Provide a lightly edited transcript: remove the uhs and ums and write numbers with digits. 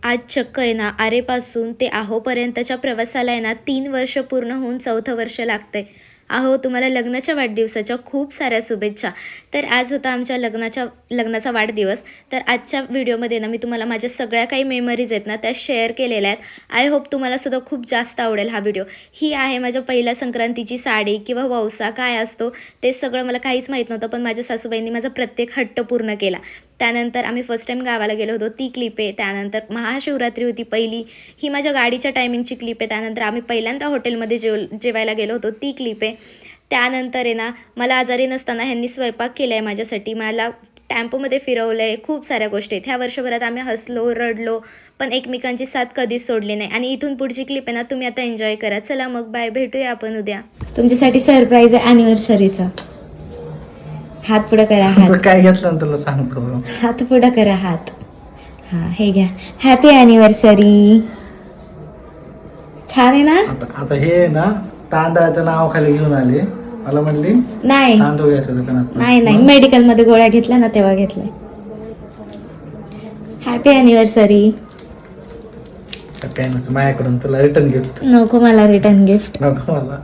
आज चक्क आहे ना आरेपासून ते आहोपर्यंतच्या प्रवासाला आहे ना 3 वर्ष पूर्ण होऊन 4थं वर्ष लागतंय. अहो, तुम्हाला लग्नाच्या वाढदिवसाच्या खूप साऱ्या शुभेच्छा. तर आज होता आमच्या लग्नाचा वाढदिवस. तर आजच्या व्हिडिओमध्ये ना मी तुम्हाला माझ्या सगळ्या काही मेमरीज आहेत ना त्या शेअर केलेल्या आहेत. आय होप तुम्हालासुद्धा खूप जास्त आवडेल हा व्हिडिओ. ही आहे माझ्या पहिल्या संक्रांतीची साडी किंवा वौसा काय असतो ते सगळं मला काहीच माहीत नव्हतं, पण माझ्या सासूबाईंनी माझा प्रत्येक हट्ट पूर्ण केला. त्यानंतर आम्ही फर्स्ट टाईम गावाला गेलो होतो, ती क्लिप आहे. त्यानंतर महाशिवरात्री होती पहिली, ही माझ्या गाडीच्या टायमिंगची क्लिप आहे. त्यानंतर आम्ही पहिल्यांदा हॉटेलमध्ये जेवायला गेलो होतो, ती क्लिप आहे. त्यानंतर आहे ना मला आजारी नसताना ह्यांनी स्वयंपाक केला आहे माझ्यासाठी, मला टेम्पोमध्ये फिरवलं आहे, खूप साऱ्या गोष्टी आहेत. ह्या वर्षभरात आम्ही हसलो, रडलो, पण एकमेकांची साथ कधीच सोडली नाही. आणि इथून पुढची क्लिप आहे ना तुम्ही आता एन्जॉय करा. चला मग बाय, भेटूया आपण उद्या. तुमच्यासाठी सरप्राईज आहे ॲनिव्हर्सरीचा. हात पुढं करा, हात काय घेतलं तुला सांगतो. हात पुढं करा, हात. हां, हे घ्या. Happy anniversary. छान आहे ना? आता हे ना तांदळाचं नाव खाली घेऊन आले, मला म्हणली नाही तांदूळ घ्यायचं दुकानात. नाही मेडिकलमध्ये गोळ्या घेतल्या ना तेव्हा घेतलंय. Happy anniversary. माझ्याकडून तुला रिटर्न गिफ्ट नको मला रिटर्न गिफ्ट. नको मला.